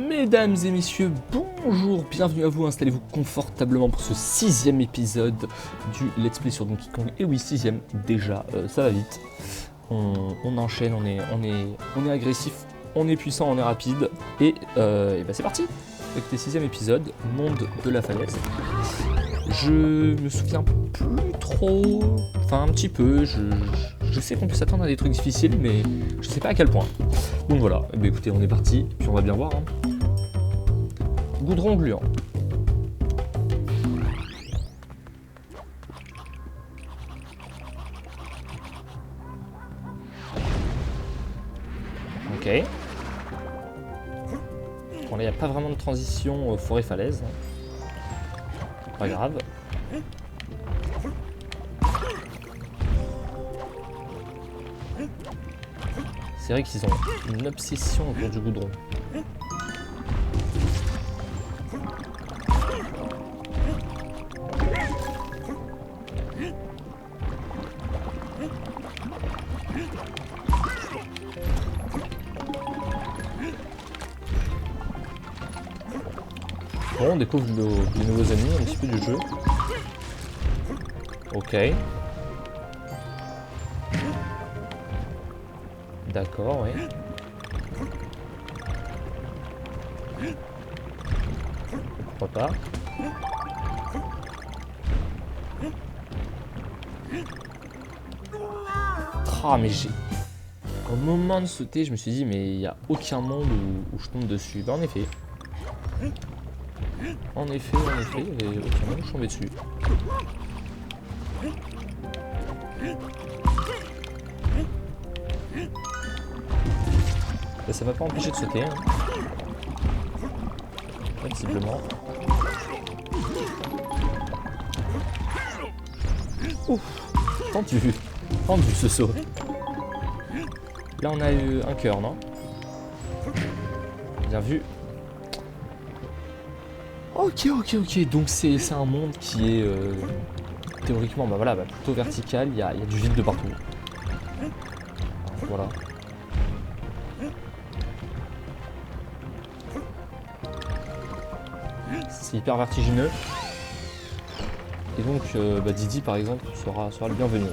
Mesdames et messieurs, bonjour, bienvenue à vous, installez-vous confortablement pour ce 6e épisode du Let's Play sur Donkey Kong. Et oui, 6e, déjà, ça va vite. On enchaîne, on est agressif, on est puissant, on est rapide. Et bah c'est parti. Écoutez, 6e épisode, monde de la falaise. Je me souviens plus trop, enfin un petit peu, je sais qu'on peut s'attendre à des trucs difficiles, mais je sais pas à quel point. Donc voilà, bah écoutez, on est parti, puis on va bien voir. Hein. Goudron gluant. Ok. Bon là, il n'y a pas vraiment de transition forêt-falaise. Pas grave. C'est vrai qu'ils ont une obsession autour du goudron. Bon, on découvre les nouveaux ennemis un petit peu du jeu. Ok. D'accord, oui. Pourquoi pas. Ah, mais j'ai... Au moment de sauter, je me suis dit, mais il n'y a aucun monde où je tombe dessus. Bah, en effet. En effet, il n'y a aucun monde où je tombais dessus. Et ça m'a pas empêché de sauter. Hein. Visiblement. Ouf, tendu ce saut. Là on a eu un cœur, non? Bien vu. Ok, donc c'est un monde qui est théoriquement bah voilà, plutôt vertical, il y a du vide de partout. Voilà. C'est hyper vertigineux. Et donc Didi par exemple sera le bienvenu.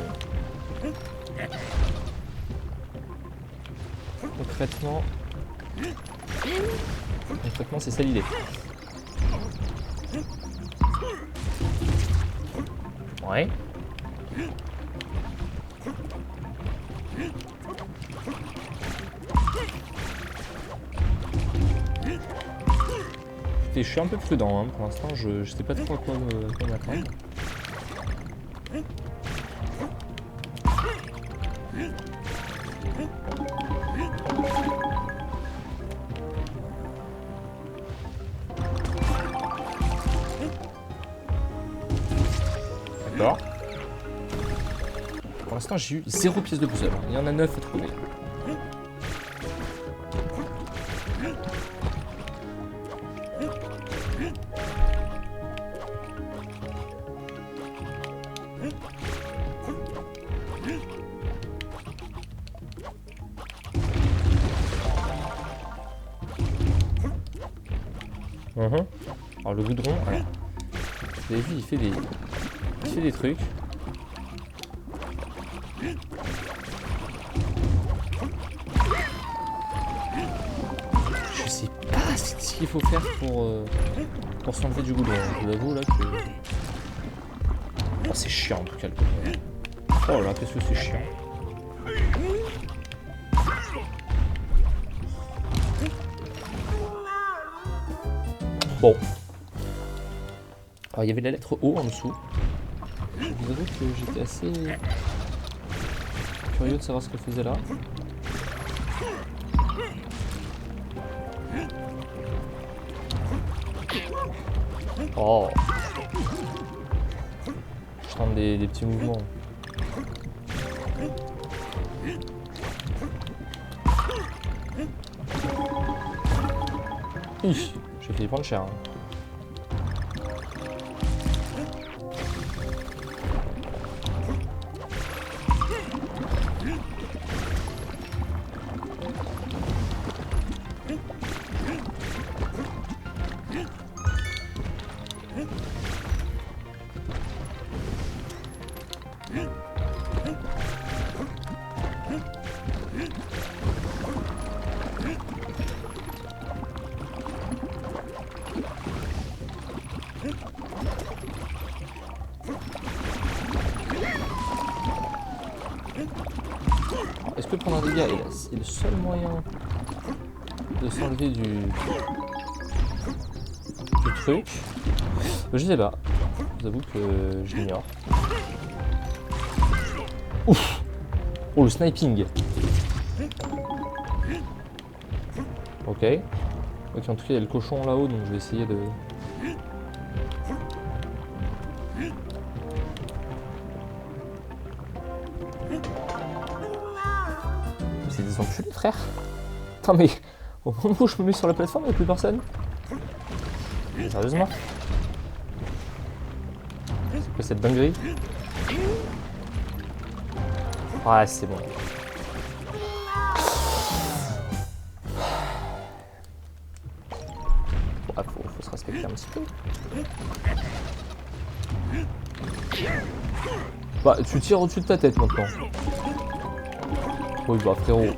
Concrètement c'est ça l'idée. Ouais. Et je suis un peu prudent hein, pour l'instant, je sais pas trop à quoi m'attendre. D'accord. Pour l'instant j'ai eu 0 pièce de puzzle, il y en a 9 à trouver. Alors le goudron, alors, vous avez vu, il fait des trucs. Je sais pas ce qu'il faut faire pour s'enlever du goudron. Je vous avoue là que... Oh c'est chiant en tout cas le goudron. Oh là, qu'est-ce que c'est chiant. Bon. Alors il y avait la lettre O en dessous. Je vous avoue que j'étais assez curieux de savoir ce qu'elle faisait là. Oh. Je tente des petits mouvements. Hi, j'ai failli prendre cher. Hein. dégâts. Et là, c'est le seul moyen de s'enlever du truc. Je sais pas. Je vous avoue que je l'ignore. Ouf! Oh, le sniping! Ok. Ok, en tout cas, il y a le cochon là-haut, donc je vais essayer de... C'est des enculés, frère! Attends, mais au moment où je me mets sur la plateforme, il n'y a plus personne? Mais sérieusement? C'est quoi cette dinguerie? Ouais, c'est bon. Ouais, faut se respecter un petit peu. Bah, tu tires au-dessus de ta tête maintenant. Oui, bah, frérot.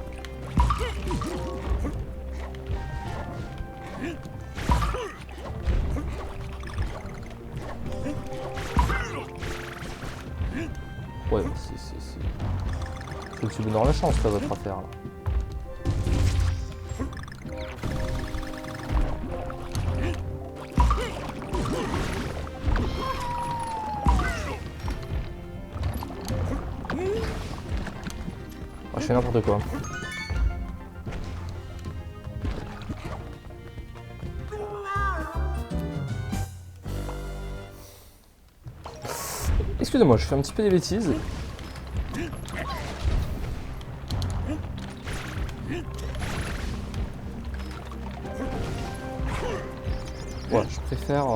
Ouais, c'est le dessus de la chance, là, votre affaire, là. Oh, je fais n'importe quoi. Excusez-moi, je fais un petit peu des bêtises. Ouais, je préfère...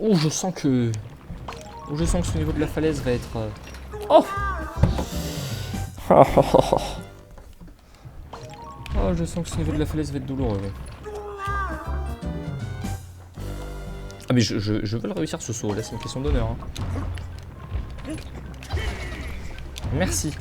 Oh, je sens que... Oh, je sens que ce niveau de la falaise va être... Oh. Oh, je sens que ce niveau de la falaise va être douloureux. Ah mais je veux le réussir ce saut, là c'est une question d'honneur. Hein. Merci.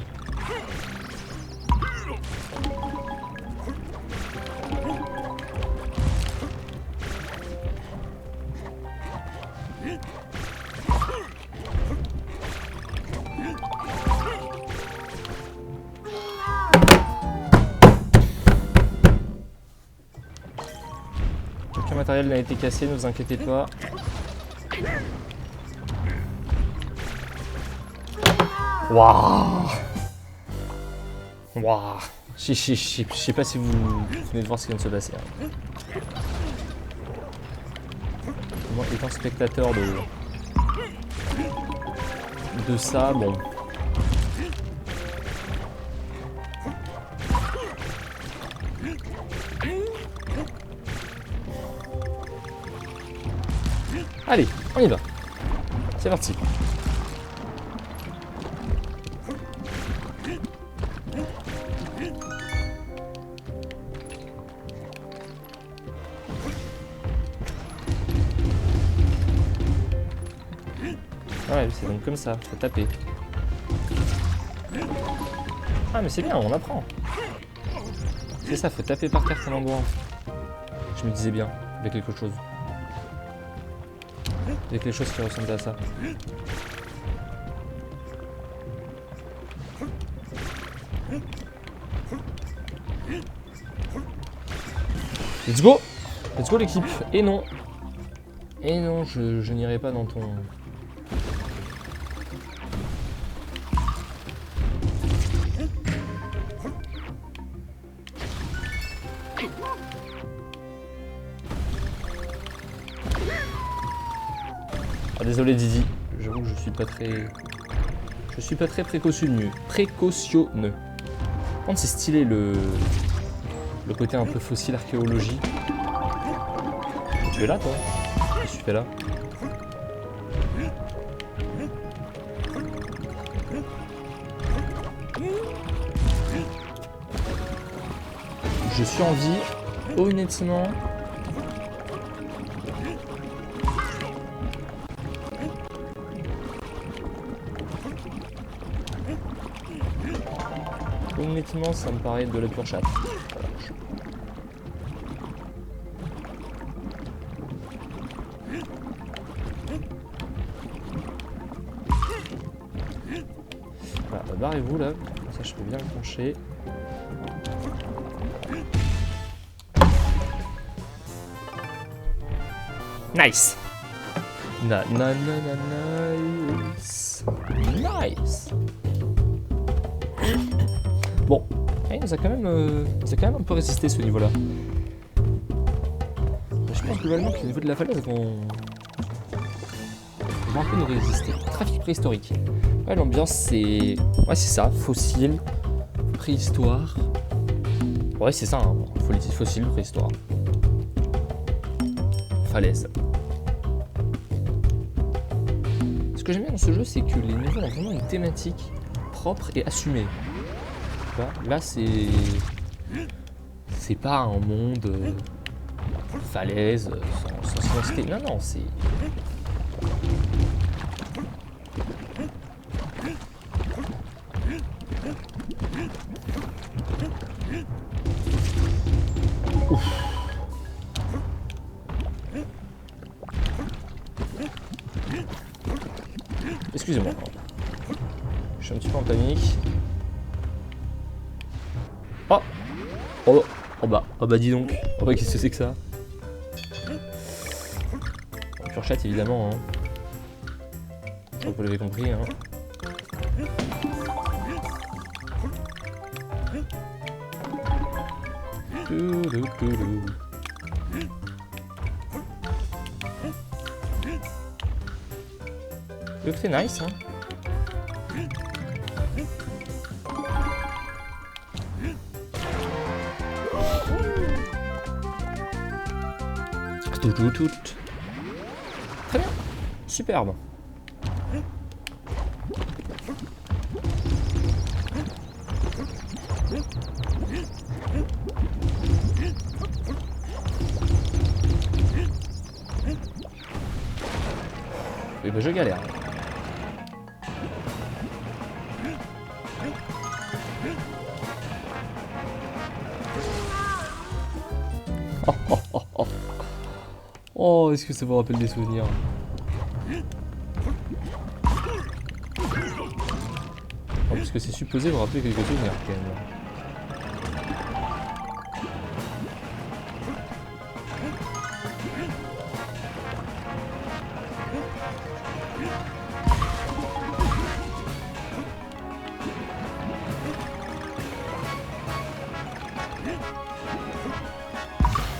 Aucun matériel n'a été cassé, ne vous inquiétez pas. Waouh! Waouh! Je sais pas si vous venez de voir ce qui vient de se passer. Hein. Moi, étant spectateur de ça, bon. Allez, on y va. C'est parti. Ouais, c'est donc comme ça, faut taper. Ah mais c'est bien, on apprend. C'est ça, faut taper par terre comme un bourrin. Je me disais bien, avec quelque chose. Avec quelque chose qui ressemblait à ça. Let's go! Let's go l'équipe! Et non! Et non, je n'irai pas dans ton... Ah, désolé Didi, j'avoue que je suis pas très... Je suis pas très précautionneux. Précautionneux. Par contre c'est stylé le côté un peu fossile archéologie. Tu es là toi? Qu'est-ce que tu fais là? Je suis en vie, honnêtement. Honnêtement, ça me paraît de la pure chatte. Voilà. Voilà, barrez-vous là, comme ça je peux bien le pencher. Nice. Nice. Nice. Bon, il nous a quand même un peu résisté ce niveau-là. Je pense globalement qu'au niveau de la falaise, on va un peu nous résister. Trafic préhistorique. Ouais, l'ambiance c'est... Ouais, c'est ça, fossile, préhistoire. Ouais, c'est ça, hein. Fossile, préhistoire. Falaise. Ce que j'aime bien dans ce jeu, c'est que les niveaux ont vraiment une thématique propre et assumée. Là, c'est pas un monde falaise, sans identité. Non, non, c'est... Ouf. Excusez-moi. Je suis un petit peu en panique. Oh, oh bah dis donc. Oh bah qu'est-ce que c'est que ça? Pure chatte évidemment. Hein. Vous l'avez compris. Hein. C'est nice, hein. Tout. Très bien, superbe. Et ben je galère. Oh, est-ce que ça vous rappelle des souvenirs? Oh, parce que c'est supposé vous rappeler quelques souvenirs quand même.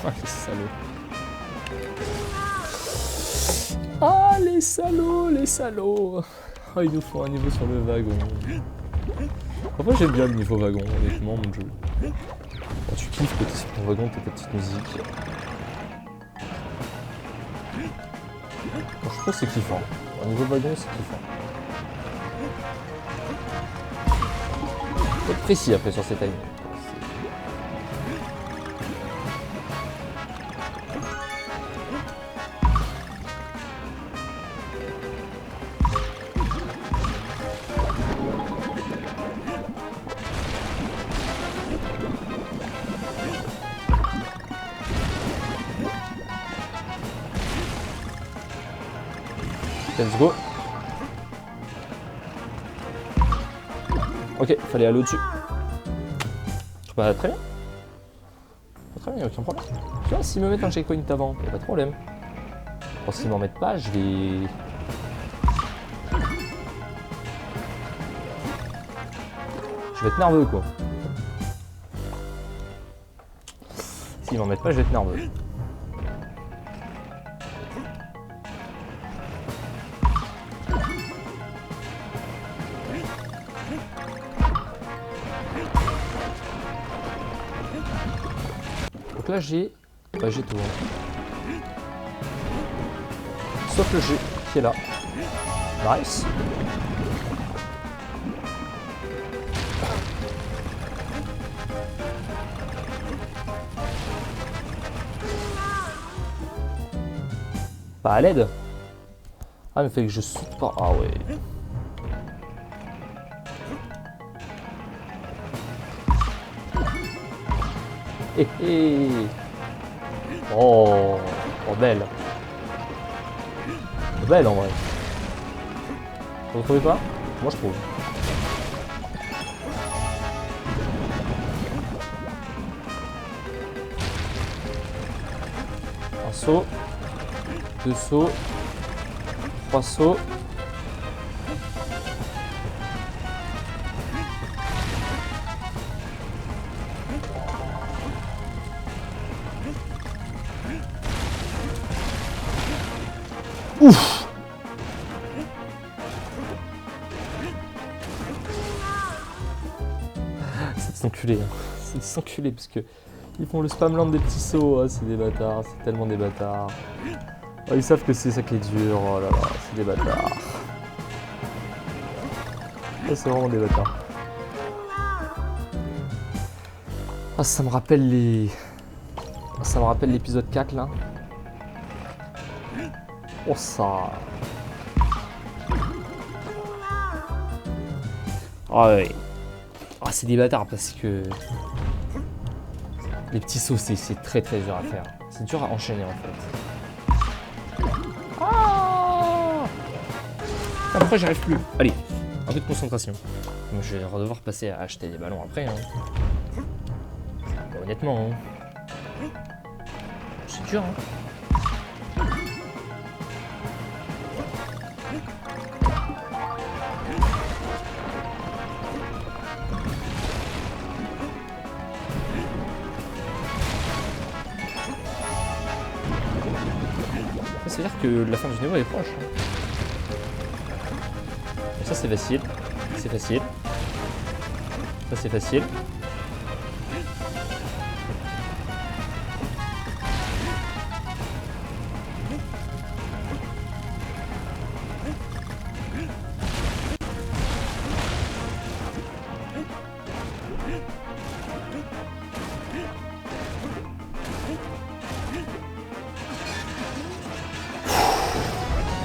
Ah, les salauds. Ah, les salauds, les salauds. Oh, il nous faut un niveau sur le wagon. Après, j'aime bien le niveau wagon, honnêtement, mon jeu. Quand tu kiffes que tu es sur ton wagon, t'as ta petite musique. Bon, je trouve que c'est kiffant. Un niveau wagon, c'est kiffant. Faut être précis après sur cette timing. Let's go. Ok, fallait aller au-dessus. Bah très bien. Très bien, y'a aucun problème. Tu vois, s'ils me mettent un checkpoint avant, y'a pas de problème. Bon, s'ils m'en mettent pas, je vais être nerveux quoi. S'ils m'en mettent pas, je vais être nerveux. Donc là j'ai... Bah j'ai tout. Hein. Sauf le G qui est là. Nice. Pas à l'aide. Ah mais fait que je saute pas. Ah ouais. Oh, oh belle. Belle en vrai. Vous trouvez pas? Moi je trouve. sauts. 2 sauts. 3 sauts. Ouf! C'est enculé, hein. C'est enculé parce que ils font le spamland des petits sauts, ah, c'est des bâtards, c'est tellement des bâtards. Oh, ils savent que c'est ça qui est dur, oh là là, c'est des bâtards. Ça c'est vraiment des bâtards. Ah, ça me rappelle les... Ça me rappelle l'épisode 4 là. Oh ça... Ah ouais. Ah c'est des bâtards parce que... Les petits sauts c'est très très dur à faire. C'est dur à enchaîner en fait. Ah pourquoi j'y arrive plus? Allez, un peu de concentration. Moi, je vais devoir passer à acheter des ballons après. Hein. Bah, honnêtement, hein. C'est dur. Hein. C'est-à-dire que la fin du niveau est proche. Donc ça c'est facile. C'est facile. Ça c'est facile.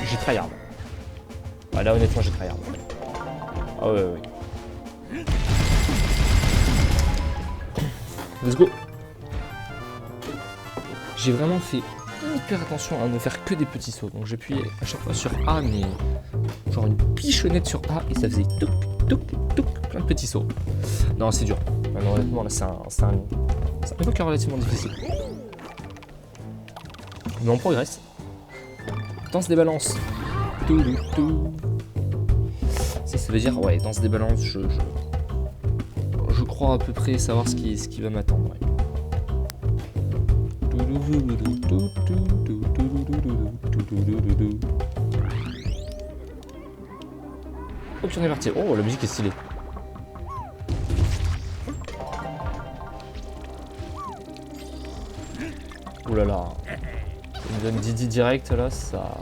J'ai tryhard. Ah là honnêtement j'ai tryhard. Ah ouais ouais. Let's go. J'ai vraiment fait hyper attention à ne faire que des petits sauts. Donc j'appuyais à chaque fois sur A, mais genre une pichonnette sur A et ça faisait touc touc touc, plein de petits sauts. Non c'est dur. Non, honnêtement là c'est un niveau qui est relativement difficile. Mais on progresse. Danse des balances. Ça veut dire, ouais, danse des balances, je crois à peu près savoir ce qui va m'attendre. Ouais. Ok, on est parti. Oh, la musique est stylée. Oh là là. Il me donne Didi direct là, ça...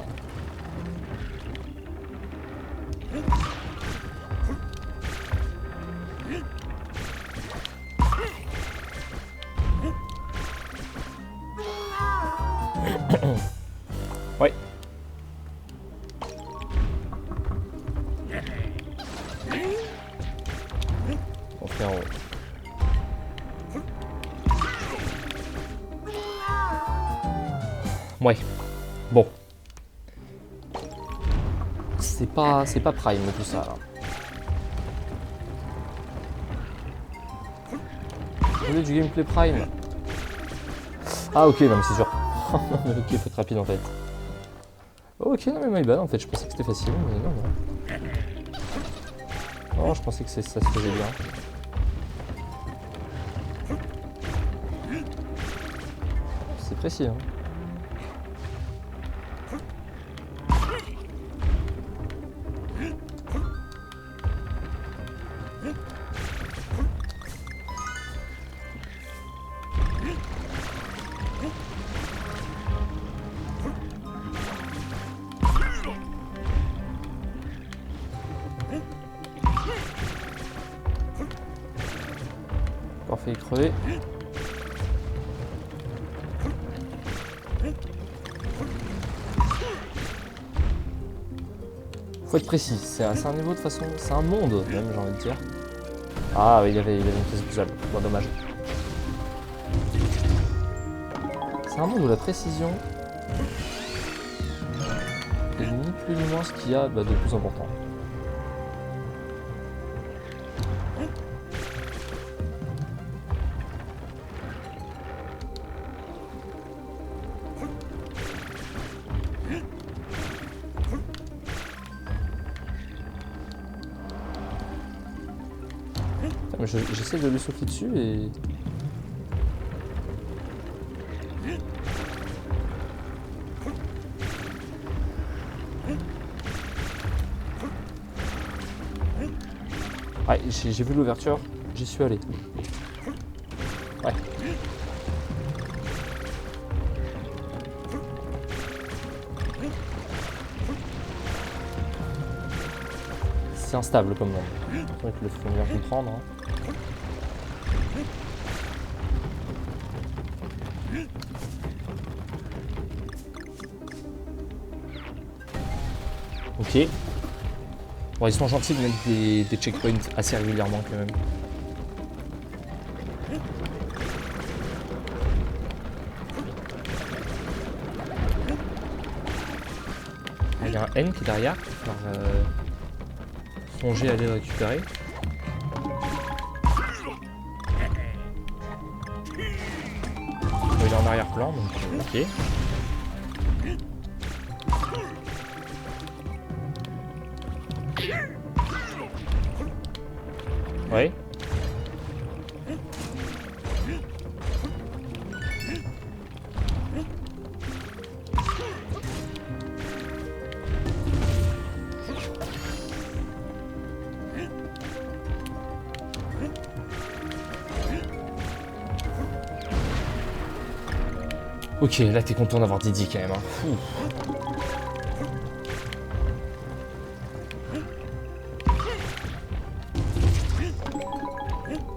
Ouais. On fait en haut. Ouais. Bon. C'est pas prime tout ça là. Vous voulez du gameplay prime? Ah ok, non mais c'est sûr. Ok, faut être rapide en fait. Ok, non mais my bad en fait, je pensais que c'était facile, mais non, non. Non, je pensais que ça se faisait bien. C'est précis, hein. Parfait, crever. Faut être précis, c'est un niveau de façon, c'est un monde même, j'ai envie de dire. Ah oui, il y avait une pièce puzzle, bon dommage. C'est un monde où la précision est ni plus ni moins ce qu'il y a de plus important. Mais j'essaie de lui sauter dessus et... Ouais, j'ai vu l'ouverture, j'y suis allé. Ouais. C'est instable comme monde. C'est vrai que le faut bien comprendre. Hein. Ok. Bon, ils sont gentils de mettre des checkpoints assez régulièrement quand même. Il y a un N qui est derrière. Alors, songer à aller le récupérer. Bon, il est en arrière-plan, donc ok. Ouais. Ok, là t'es content d'avoir Didi quand même. Hein. Fou.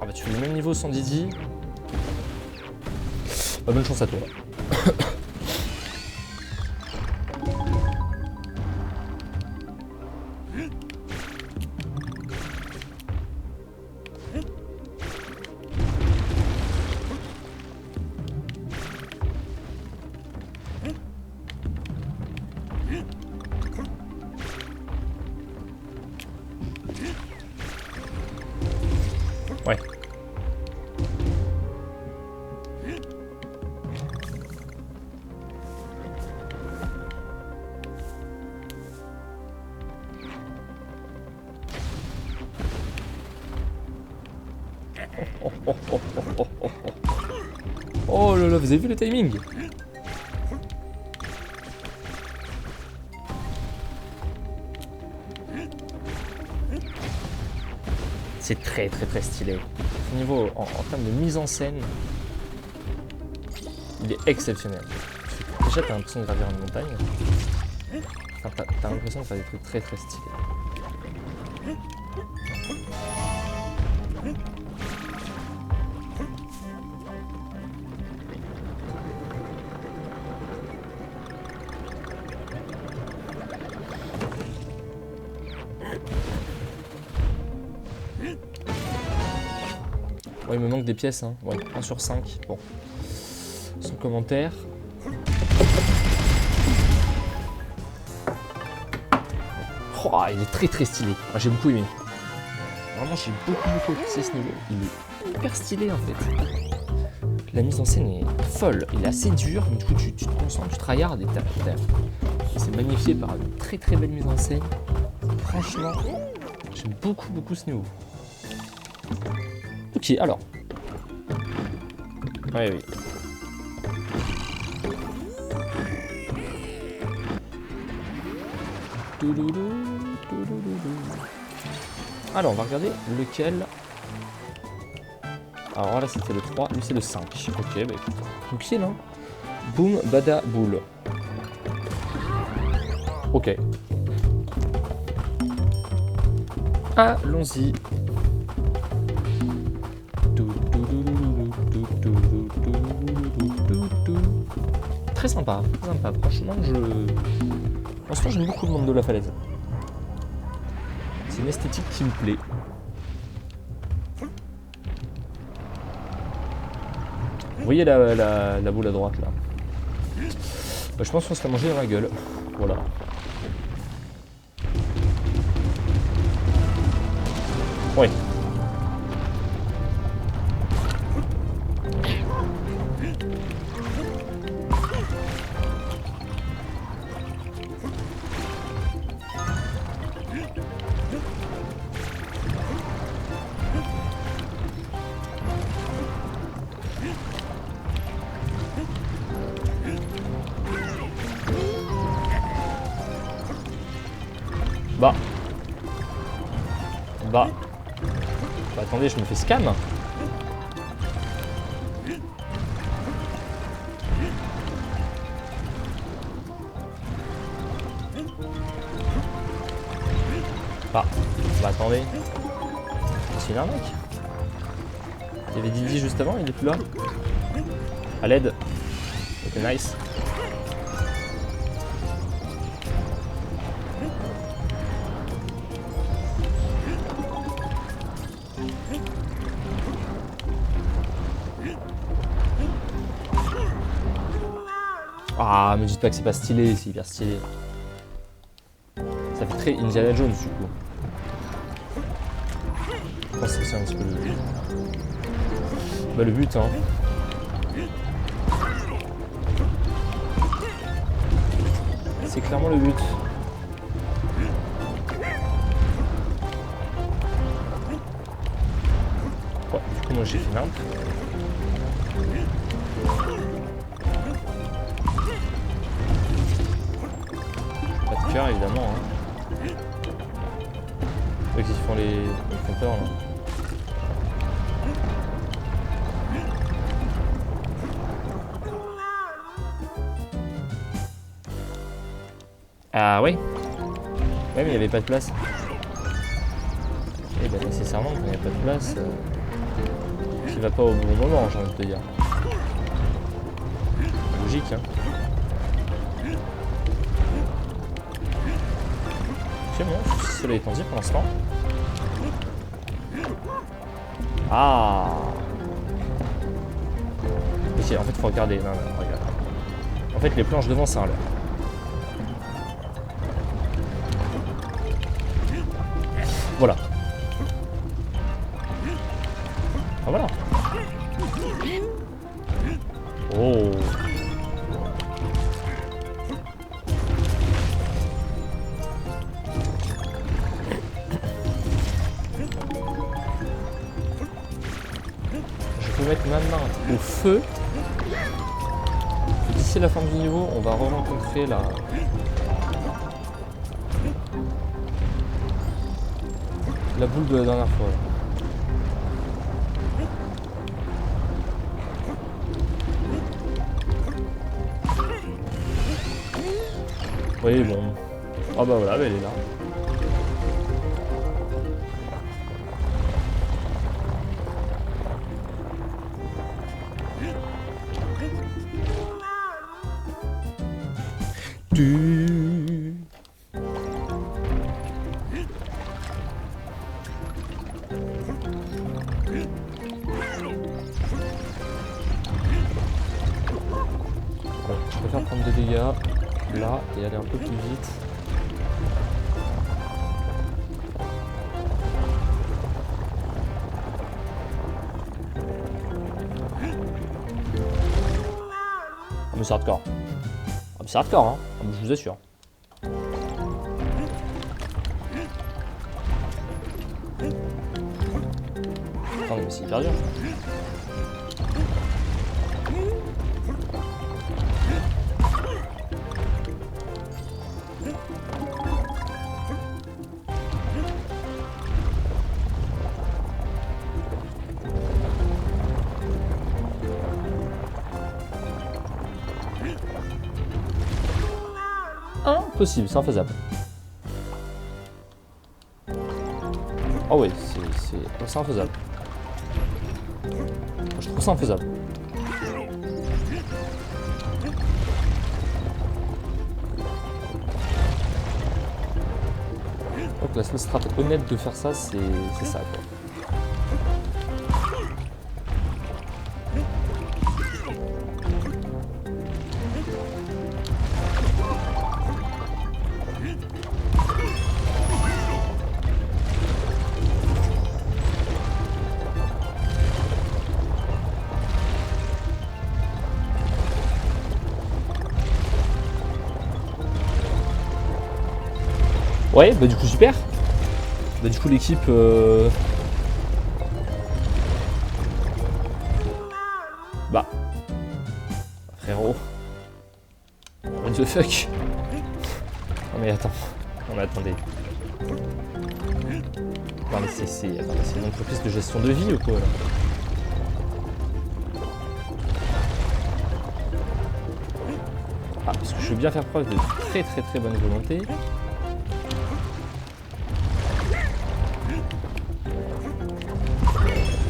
Ah bah tu fais le même niveau sans Didi. Bah, bonne chance à toi. Ouais. Oh là là, vous avez vu le timing? C'est très stylé. Ce niveau, en termes de mise en scène, il est exceptionnel. Déjà, t'as l'impression de gravir une montagne. Enfin, t'as l'impression de faire des trucs très stylés. Ouais, il me manque des pièces, hein. Ouais, 1 sur 5. Bon. Son commentaire. Oh, il est très stylé. Moi, j'ai beaucoup aimé. Vraiment, j'ai beaucoup apprécié ce niveau. Il est hyper stylé, en fait. La mise en scène est folle. Il est assez dur, mais du coup, tu te concentres, tu tryhards et c'est magnifié par une très belle mise en scène. Franchement, j'aime beaucoup ce niveau. Ok, alors. Ouais, oui. Alors, on va regarder lequel. Alors là, c'était le 3, lui c'est le 5. Ok, bah écoute. Tranquille, hein. Boum, bada, boule. Ok. Allons-y. Très sympa, franchement j'aime beaucoup le monde de la falaise. C'est une esthétique qui me plaît. Vous voyez la boule à droite là. Bah, je pense qu'on se l'a mangé dans la gueule. Voilà. Ouais. Bah. Bah. Bah attendez, je me fais scam. Bah. Bah attendez. C'est une arnaque. Il y avait Didi juste avant, il est plus là. À l'aide. Ok, nice. Ah, me dites pas que c'est pas stylé, c'est hyper stylé. Ça fait très Indiana Jones du coup. Je pense que c'est un petit peu le but. Bah le but hein. C'est clairement le but. Ouais, du coup moi j'ai fait nimp. Pas de cœur évidemment hein. Eux qui font les... Ils font peur là. Ah ouais. Ouais mais il n'y avait pas de place. Et bah nécessairement quand il n'y a pas de place, tu vas pas au bon moment j'ai envie de te dire. Logique hein. Ok bon, je suis soleil étendu pour l'instant. Ah. Ok, en fait faut regarder, non, regarde. En fait les planches devant c'est un leurre. Voilà. Ah voilà. Oh. Je peux mettre ma main au feu. D'ici la fin du niveau, on va re-rencontrer la boule de la dernière fois. Oui, bon. Ah bah voilà, elle est là. Je préfère prendre des dégâts là et aller un peu plus vite. Ah mais c'est hardcore. Ah mais c'est hardcore hein, ah, mais je vous assure. Attendez mais c'est hyper dur. Impossible, c'est infaisable. Oh oui, c'est infaisable. Je trouve ça infaisable. Donc la seule stratégie honnête de faire ça, c'est ça quoi. Ouais, bah du coup super. Bah du coup l'équipe... Bah... Frérot... What the fuck? Non mais attends... Non mais attendez... Non mais c'est une entreprise de gestion de vie ou quoi là? Ah, parce que je veux bien faire preuve de très bonne volonté.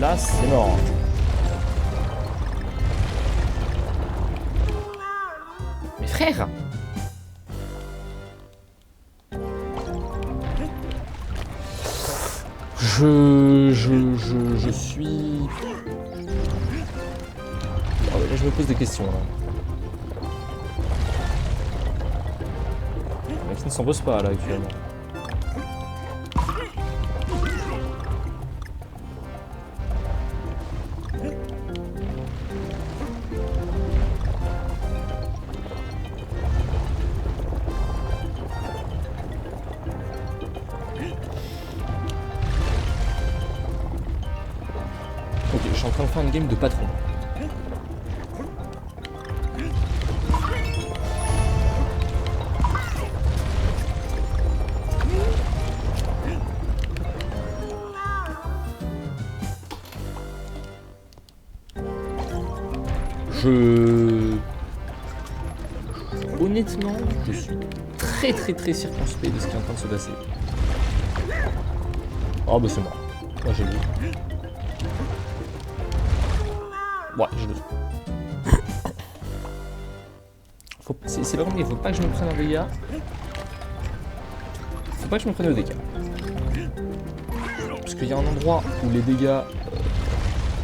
Là, c'est mort. Mais frère! Je suis... Oh, là, je me pose des questions. Là. Le mec ne s'en pose pas là actuellement. Ok, je suis en train de faire une game de patron. Honnêtement, je suis très circonspect de ce qui est en train de se passer. Oh bah c'est mort. Moi j'ai vu. Ouais, je le sais. C'est pas compliqué, faut pas que je me prenne un dégât. Faut pas que je me prenne le dégât. Parce qu'il y a un endroit où les dégâts,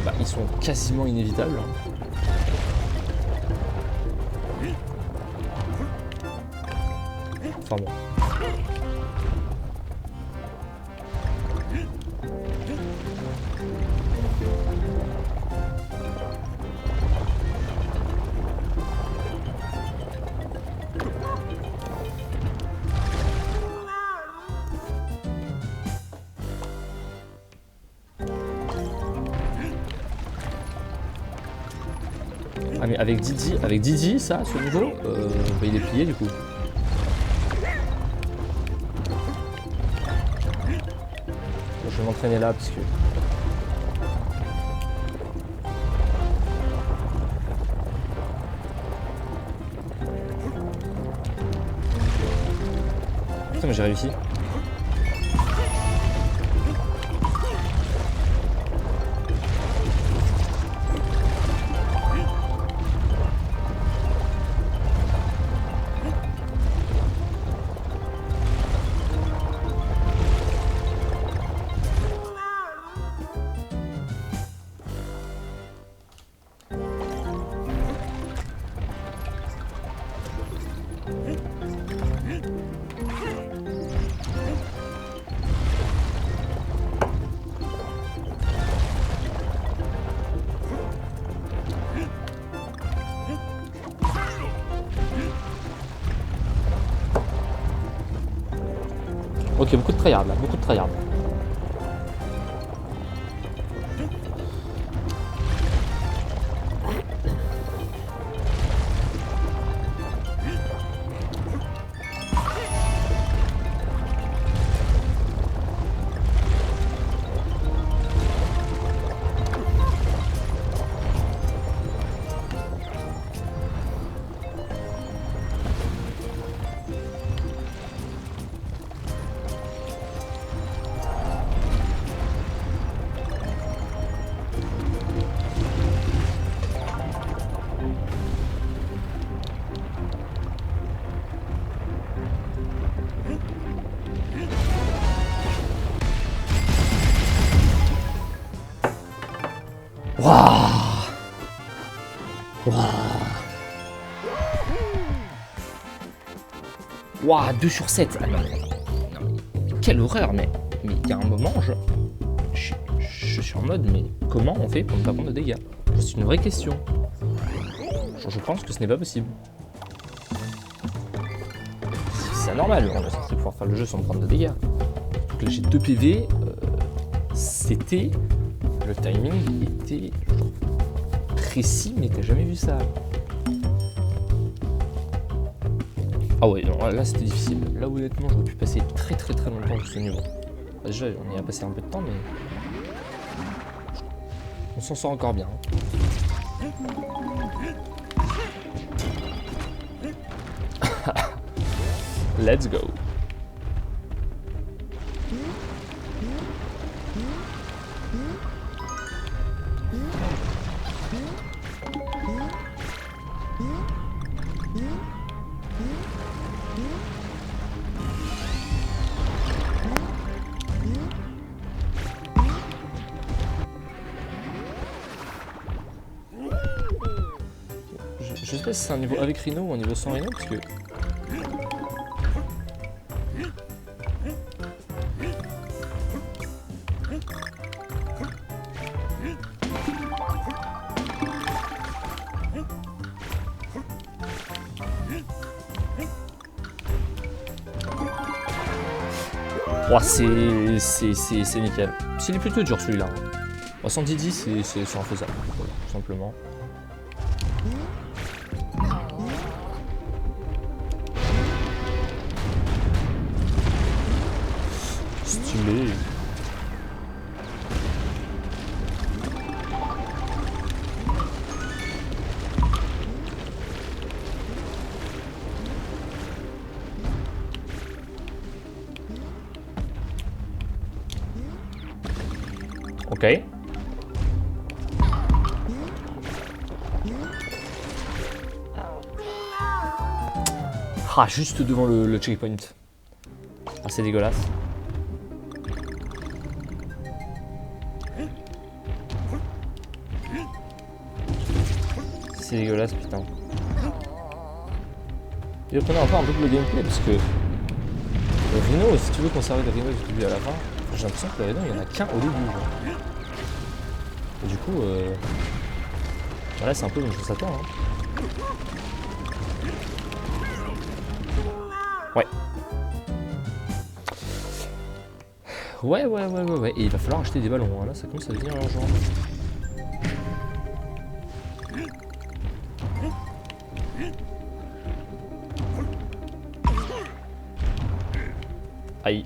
bah, ils sont quasiment inévitables. Enfin bon. Ah mais avec Didi, ça, à ce niveau, bah, il est plié du coup. Je vais m'entraîner là parce que... Putain mais j'ai réussi. Ok, beaucoup de tryhard là, beaucoup de tryhard. Waouh! Waouh, 2 sur 7. Ah non, mais quelle horreur, mais il y a un moment, je suis en mode, mais comment on fait pour ne pas prendre de dégâts? C'est une vraie question. Je pense que ce n'est pas possible. C'est anormal, on est censé pouvoir faire le jeu sans prendre de dégâts. Donc là j'ai 2 PV, c'était... Le timing était précis, mais t'as jamais vu ça. Ah ouais, non, là c'était difficile. Là honnêtement j'aurais pu passer très longtemps sur ce niveau. Déjà on y a passé un peu de temps mais... On s'en sort encore bien. Let's go. Je sais pas si c'est un niveau avec Rhino ou un niveau sans Rhino parce que... Oh, c'est nickel. S'il est plutôt dur celui-là. Hein. 110 c'est infaisable, voilà, tout simplement. Stylé. Ok. Ah, juste devant le checkpoint. Ah, c'est dégueulasse. C'est dégueulasse, putain. Et reprenez enfin un peu le gameplay parce que le Rhino, si tu veux conserver le Rhino du début à la fin, j'ai l'impression que le Rhino il n'y en a qu'un au début. Genre. Et du coup, voilà, c'est un peu comme je s'attend. Hein. Ouais. Ouais. Et il va falloir acheter des ballons. Hein. Là, ça commence à devenir urgent. Aïe.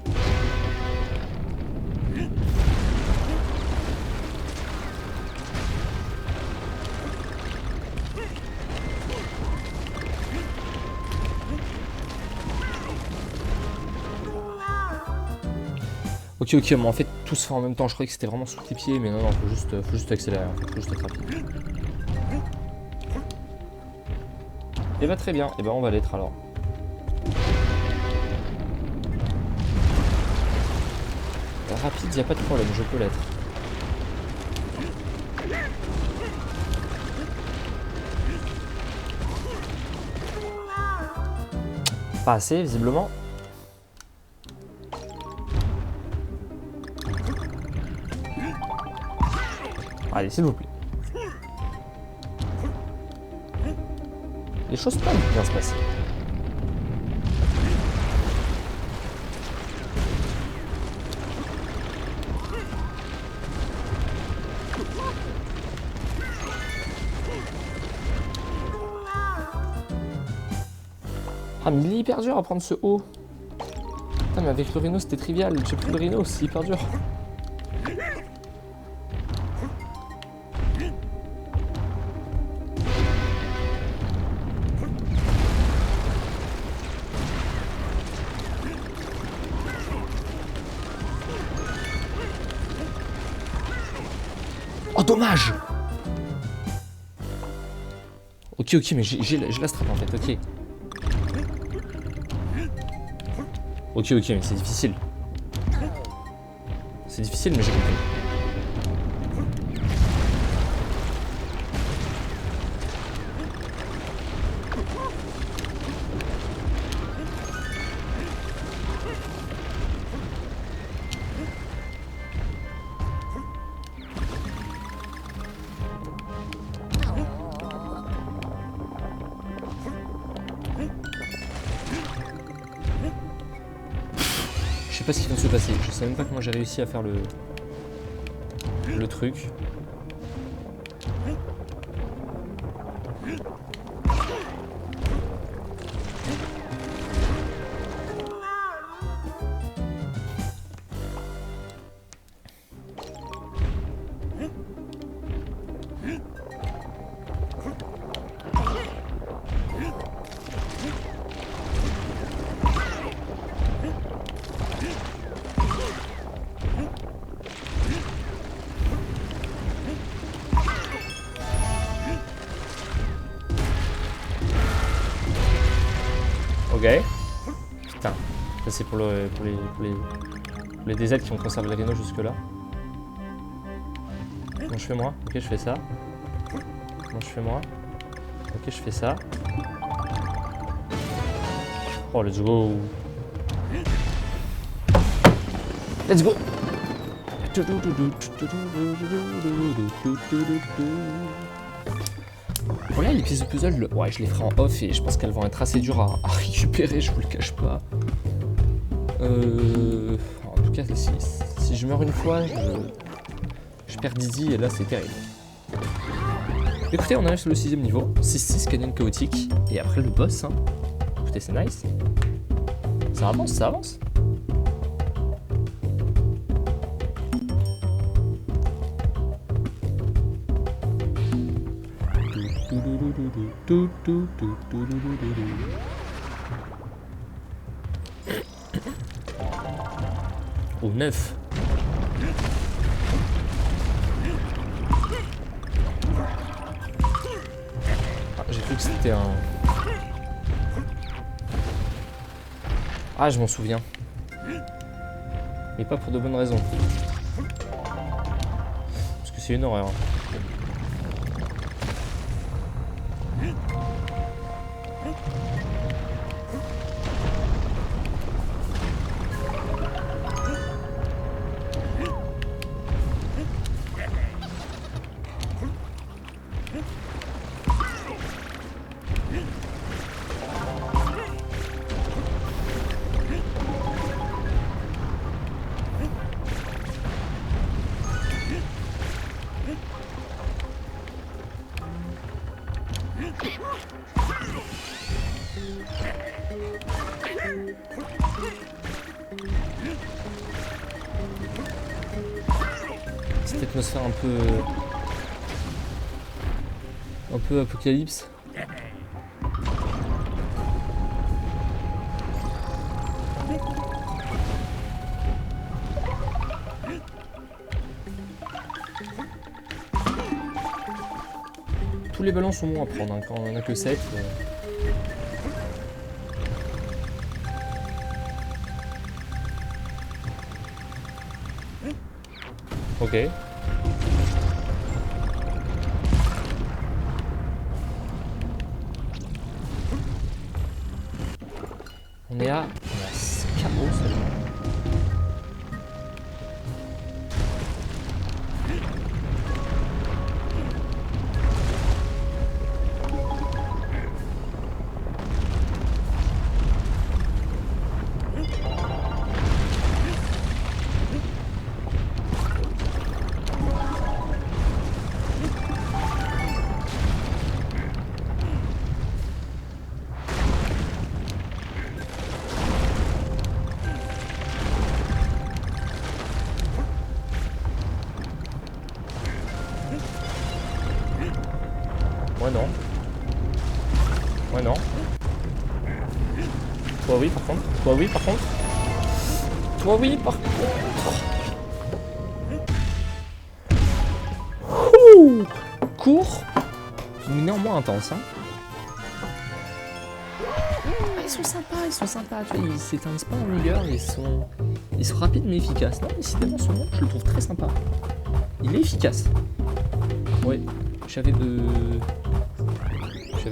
Ok, mais en fait tout se fait en même temps. Je croyais que c'était vraiment sous tes pieds, mais non, faut juste accélérer. En fait. Faut juste être rapide. Et bah très bien. Et bah on va l'être alors. Rapide, y a pas de problème, je peux l'être. Pas assez, visiblement. Allez, s'il vous plaît. Les choses peuvent bien se passer. Ah, mais il est hyper dur à prendre ce haut. Putain, mais avec le Rhino c'était trivial. J'ai pris le Rhino, c'est hyper dur. Oh, dommage! Ok, mais j'ai la strap en fait, ok. Ok, mais c'est difficile. C'est difficile, mais j'ai compris. Je sais pas ce qui vient de se passer, je sais même pas comment j'ai réussi à faire le truc. Ok. Putain. Ça c'est pour les DZ qui ont conservé le Rhino jusque là. Comment je fais moi? Ok, je fais ça. Comment je fais moi? Ok, je fais ça. Oh, let's go. Let's go. Voilà, les pièces de puzzle, ouais, je les ferai en off et je pense qu'elles vont être assez dures à récupérer, je vous le cache pas. En tout cas, si je meurs une fois, je perds Dizzy et là c'est terrible. Écoutez, on arrive sur le 6ème niveau, 6-6 canyon chaotique, et après le boss, hein. Écoutez, c'est nice. Ça avance, ça avance. Au 9. Ah, j'ai cru que c'était un... Ah, je m'en souviens. Mais pas pour de bonnes raisons. Parce que c'est une horreur. Cette atmosphère un peu apocalypse. Tous les ballons sont bons à prendre, hein, quand on en a que 7. Ok. On est à 4 seulement. Moi non. Moi non. Toi oui par contre. Toi oui par contre. Toi oui par contre. Ouh, court. Mais néanmoins intense. Hein. Ah, ils sont sympas. Tu vois, ils s'éteignent pas en longueur. Ils sont rapides mais efficaces. Non, décidément ce monde, je le trouve très sympa. Il est efficace. Ouais, j'avais de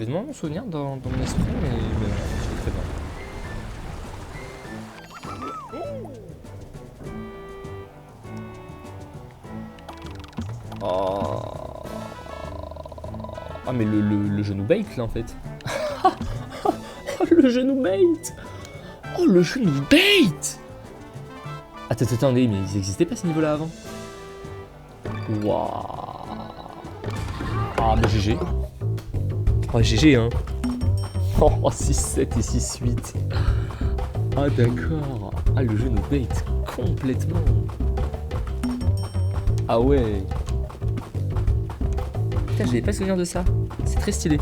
moins mon souvenir dans mon esprit, mais c'est très bien. Oh. Ah mais le genou bait là en fait. Oh, le genou bait. Oh le genou bait. Attendez, mais ils existaient pas ces niveaux là avant. Waouh. Ah bah GG. Oh GG hein. Oh 6-7 et 6-8. Ah d'accord. Ah le jeu nous bait complètement. Ah ouais. Putain j'avais pas souvenir de ça. C'est très stylé.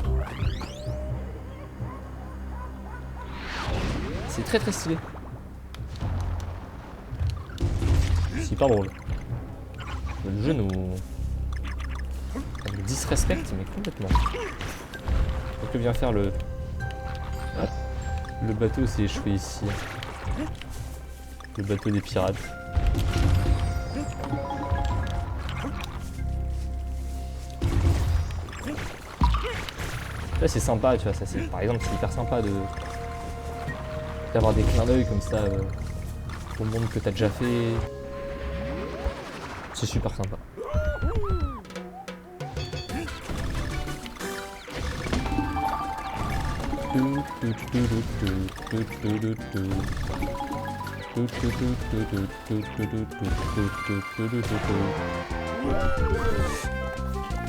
C'est très stylé. C'est hyper drôle. Le jeu nous disrespecte mais complètement. Que vient faire le Le bateau s'est échoué ici. Le bateau des pirates. Là c'est sympa, tu vois, ça c'est par exemple c'est hyper sympa d'avoir des clins d'œil comme ça au monde que t'as déjà fait. C'est super sympa.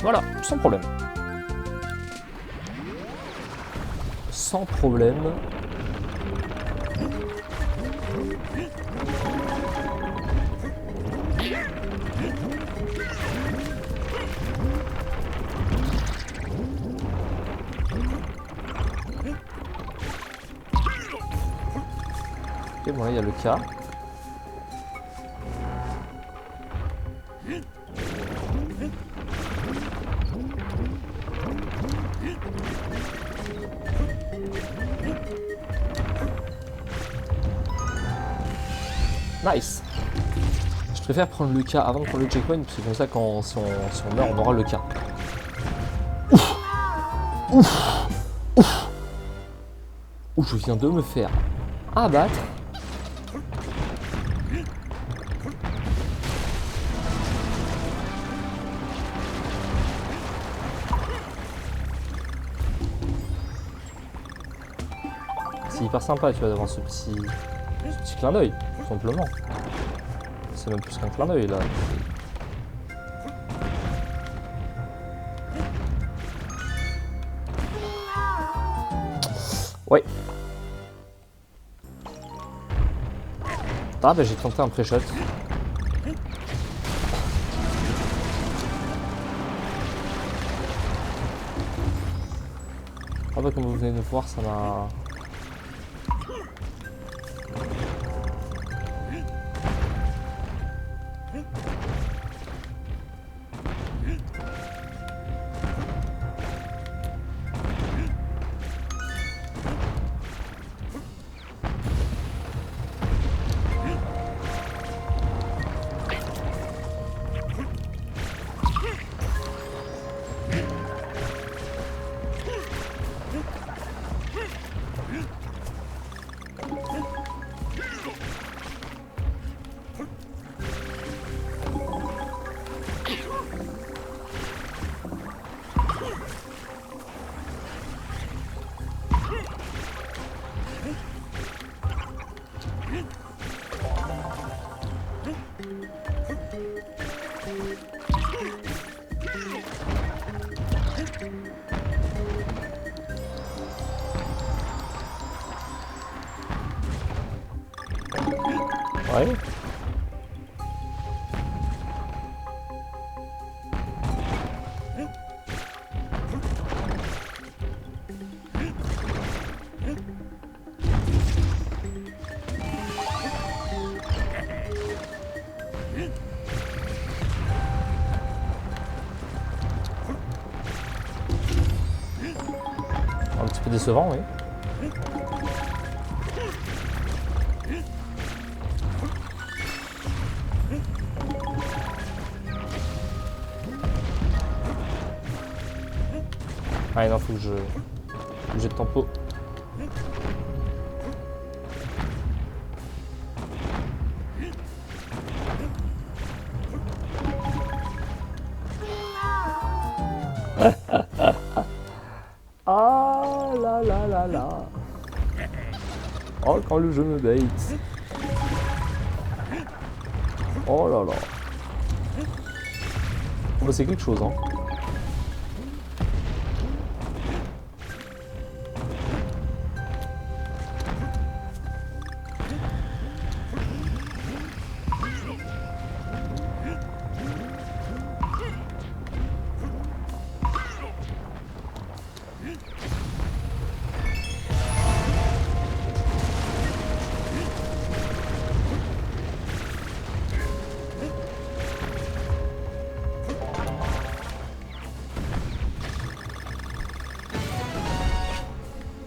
Voilà, sans problème. Sans problème. Ok, bon là il y a le cas. Nice. Je préfère prendre le cas avant de prendre le checkpoint, parce que comme ça, quand si on meurt, on aura le cas. Ouf. Ouf. Ouf. Ouf, je viens de me faire abattre. C'est hyper sympa, tu vois, d'avoir ce petit clin d'œil, tout simplement. C'est même plus qu'un clin d'œil là. Ouais. Ah bah j'ai tenté un pré-shot. Ah bah comme vous venez de voir, ça m'a... Ouais. Un petit peu décevant, oui. Ah non, faut que je jette tempo. Ah là là là là. Oh, quand le jeu me bait. Oh là là. Oh, bah, c'est quelque chose, hein.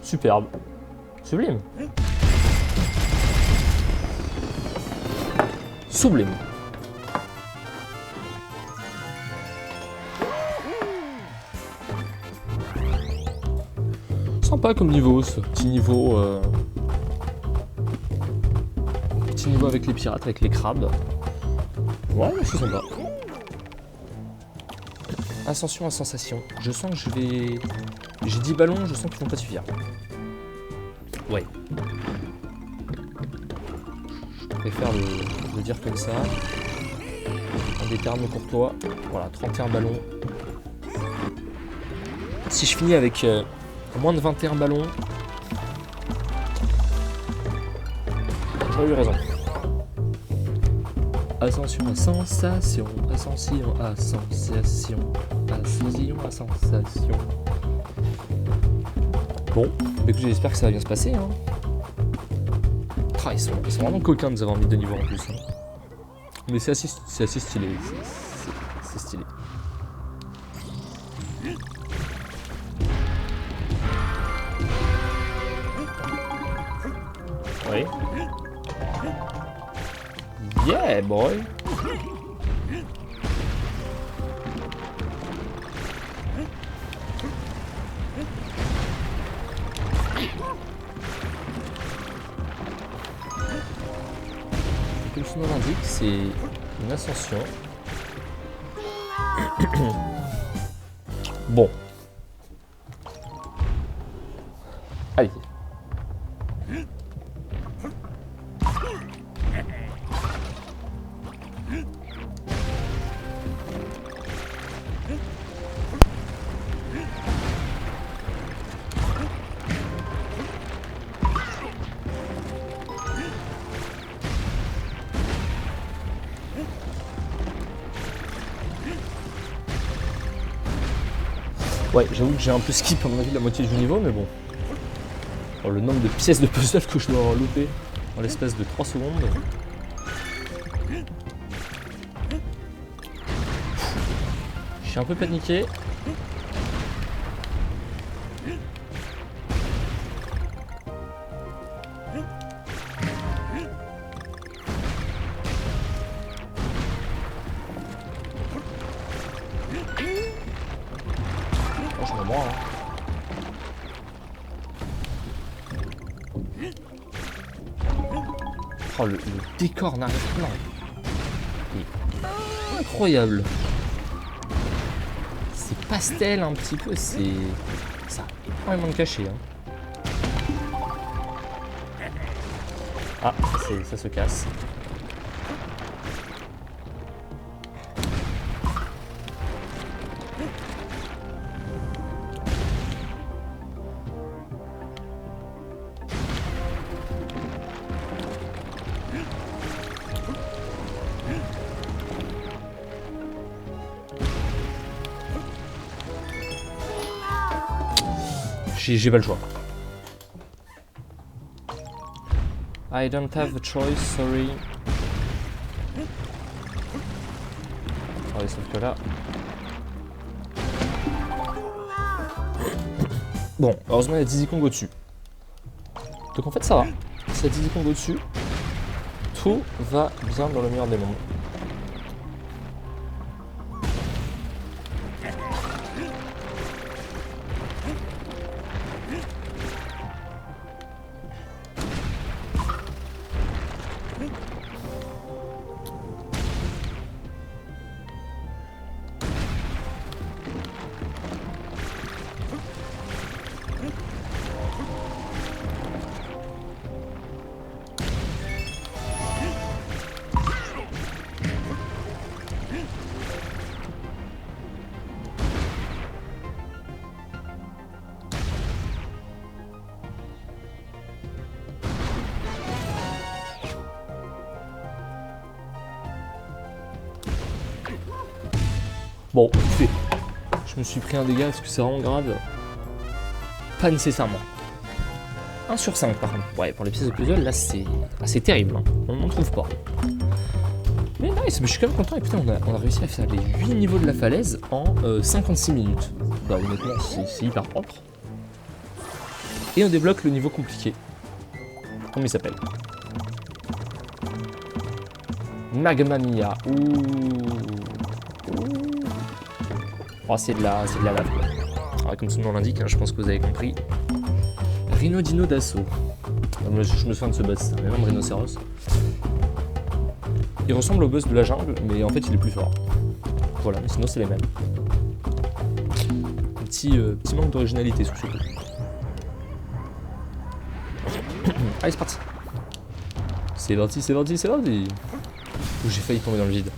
Superbe. Sublime. Sublime. Sympa comme niveau, ce petit niveau. Petit niveau avec les pirates, avec les crabes. Ouais, c'est sympa. Ascension à sensation. Je sens que je vais. J'ai 10 ballons, je sens qu'ils vont pas suffire. Ouais. Je préfère le dire comme ça. En des termes courtois. Voilà, 31 ballons. Si je finis avec moins de 21 ballons, j'aurais eu raison. Ascension à sensation, ascension à sensation, ascension à sensation. Bon, écoute, j'espère que ça va bien se passer. Hein. Ah, ils sont vraiment coquins de nous avoir mis de niveau en plus. Hein. Mais c'est assez stylé. C'est stylé. Oui. Yeah, boy. Comme son nom l'indique, c'est une ascension. Bon. Allez. Ouais, j'avoue que j'ai un peu skip à mon avis la moitié du niveau, mais bon. Alors, le nombre de pièces de puzzle que je dois avoir loupé en l'espace de 3 secondes. Je suis un peu paniqué. Oh, le décor n'arrive pas. C'est incroyable. C'est pastel un petit peu, c'est... Ça a énormément de cachet. Hein. Ah, ça se casse. J'ai pas le choix. I don't have a choice, sorry. Allez, sauf que là... Bon, heureusement il y a Diddy Kong au-dessus. Donc en fait ça va. S'il y a Diddy Kong au-dessus, tout va bien dans le meilleur des mondes. Bon, fait. Je me suis pris un dégât, est-ce que c'est vraiment grave? Pas nécessairement. 1 sur 5 par contre. Ouais, pour les pièces de puzzle, là c'est terrible. Hein. On n'en trouve pas. Mais nice, mais je suis quand même content. Et putain, on a réussi à faire les 8 niveaux de la falaise en 56 minutes. Bah honnêtement, c'est hyper propre. Et on débloque le niveau compliqué. Comment il s'appelle? Magma Mia. Ouh. Oh, c'est de la lave. Alors, comme son nom l'indique, hein, je pense que vous avez compris. Rhinodino d'assaut. Je me souviens de ce boss, c'est un énorme rhinocéros. Il ressemble au boss de la jungle, mais en fait il est plus fort. Voilà, mais sinon c'est les mêmes. Un petit manque d'originalité sur ce coup. Allez, c'est parti. C'est parti, c'est parti, c'est parti. Ouh, j'ai failli tomber dans le vide.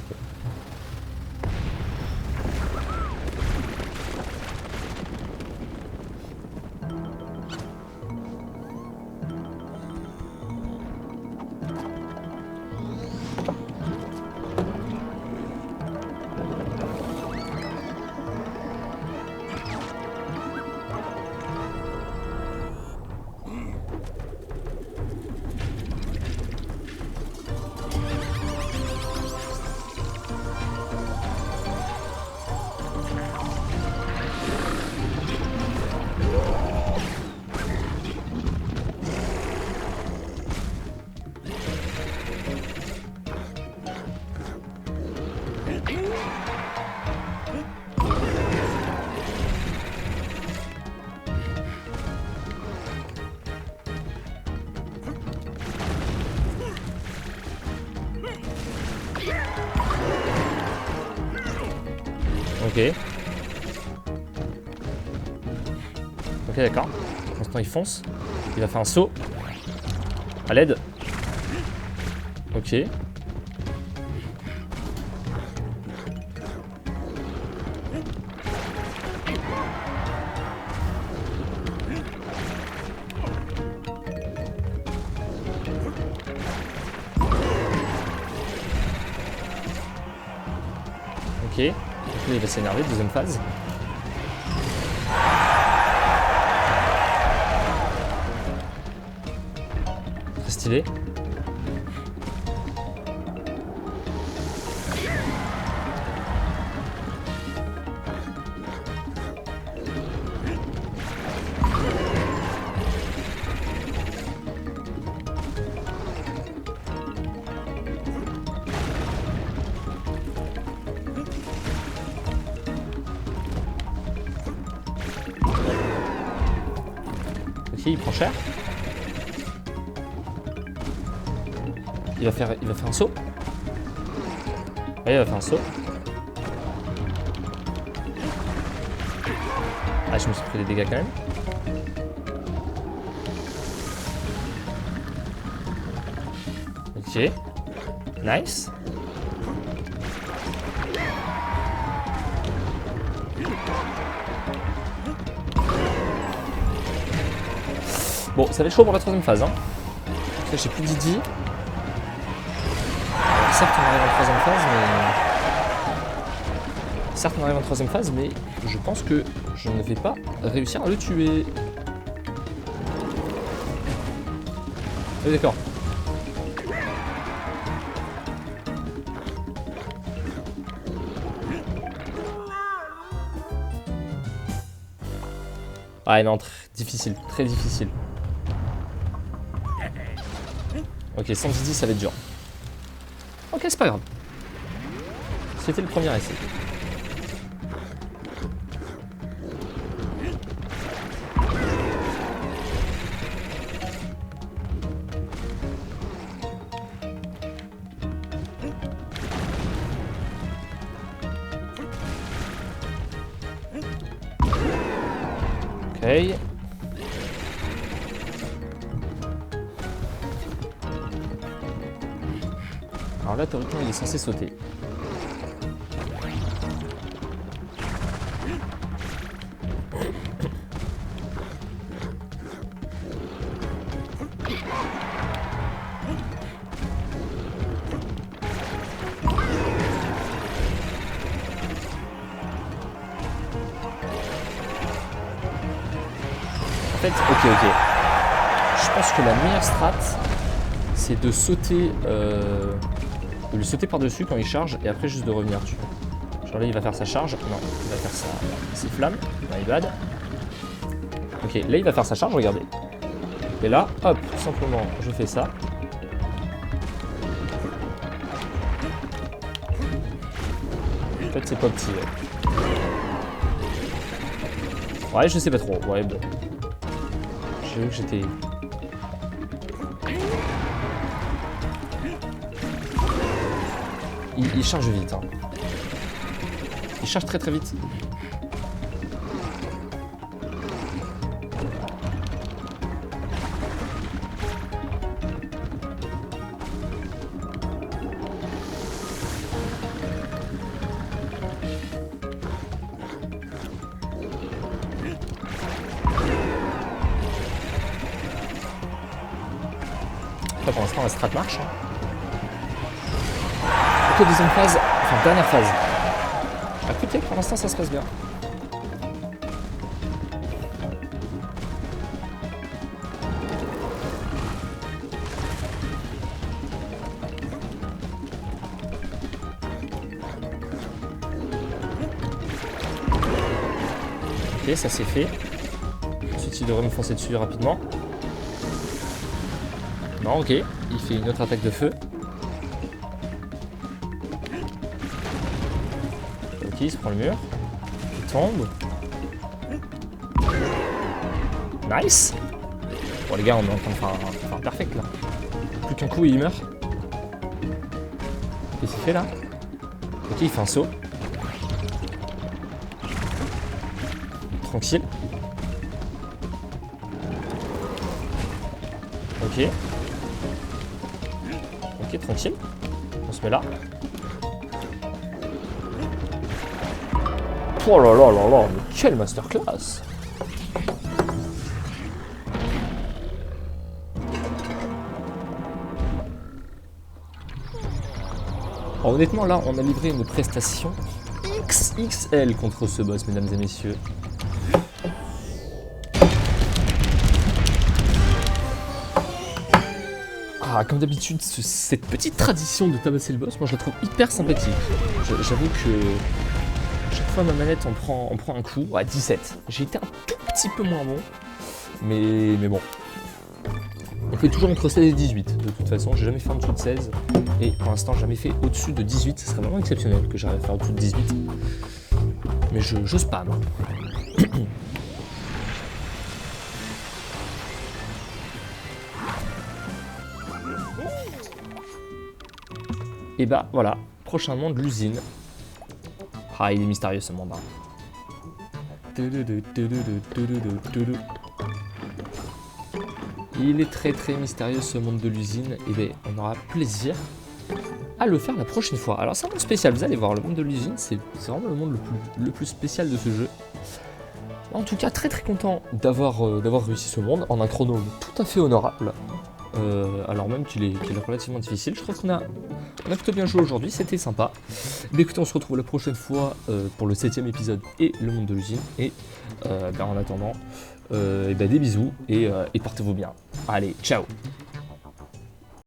Ok. Ok, d'accord. Pour l'instant, il fonce. Il va faire un saut. À l'aide. Ok. Ok. Donc là, il va s'énerver, deuxième phase. Très stylé. Ok, il prend cher. Il va faire un saut. Ouais, il va faire un saut. Ah, je me suis pris des dégâts quand même. Ok. Nice. Bon, ça va être chaud pour la troisième phase. Hein. Là, j'ai plus d'Idi. Certes, on arrive en troisième phase, mais je pense que je ne vais pas réussir à le tuer. Oui, d'accord. Ah non, difficile, très difficile. Ok, sans Didi, ça va être dur. Ok, c'est pas grave. C'était le premier essai. Ok. Alors là, théoriquement, il est censé sauter. En fait, ok. Je pense que la meilleure strat, c'est de sauter, de lui sauter par-dessus quand il charge et après juste de revenir dessus. Genre là, il va faire sa charge. Non, il va faire ses flammes. My bad. Ok, là, il va faire sa charge, regardez. Et là, hop, tout simplement, je fais ça. En fait, c'est pas petit. Ouais, je sais pas trop. Ouais, bon. J'ai vu que j'étais... Il charge vite. Hein. Il charge très très vite. Après, pour l'instant, la strat marche. Hein. Ok, deuxième phase, enfin dernière phase. Écoutez, pour l'instant, ça se passe bien. Ok, ça c'est fait. Ensuite, il devrait me foncer dessus rapidement. Non, ok. Il fait une autre attaque de feu. Ok, il se prend le mur. Il tombe. Nice. Bon les gars, on est en train de faire un perfect là. Plus qu'un coup et il meurt. Qu'est-ce qu'il fait là? Ok, il fait un saut. Tranquille. Ok. Ok, tranquille. On se met là. Oh là là là là, mais quelle masterclass! Alors, honnêtement, là, on a livré une prestation XXL contre ce boss, mesdames et messieurs. Ah, comme d'habitude, cette petite tradition de tabasser le boss, moi je la trouve hyper sympathique. J'avoue que chaque fois ma manette on prend un coup à 17. J'ai été un tout petit peu moins bon, mais bon. On fait toujours entre 16 et 18 de toute façon, j'ai jamais fait en dessous de 16 et pour l'instant jamais fait au-dessus de 18, ce serait vraiment exceptionnel que j'arrive à faire au-dessus de 18. Mais je spam. Et bah voilà, prochain monde de l'usine. Ah, il est mystérieux ce monde. Il est très très mystérieux ce monde de l'usine. Et bien on aura plaisir à le faire la prochaine fois. Alors c'est un monde spécial, vous allez voir, le monde de l'usine c'est vraiment le monde le plus spécial de ce jeu. En tout cas très très content d'avoir réussi ce monde en un chrono tout à fait honorable. Alors même qu'il est relativement difficile. Je crois qu'on a plutôt bien joué aujourd'hui, c'était sympa. Mais écoutez, on se retrouve la prochaine fois pour le 7ème épisode et le monde de l'usine. Et en attendant, des bisous et portez-vous bien. Allez, ciao!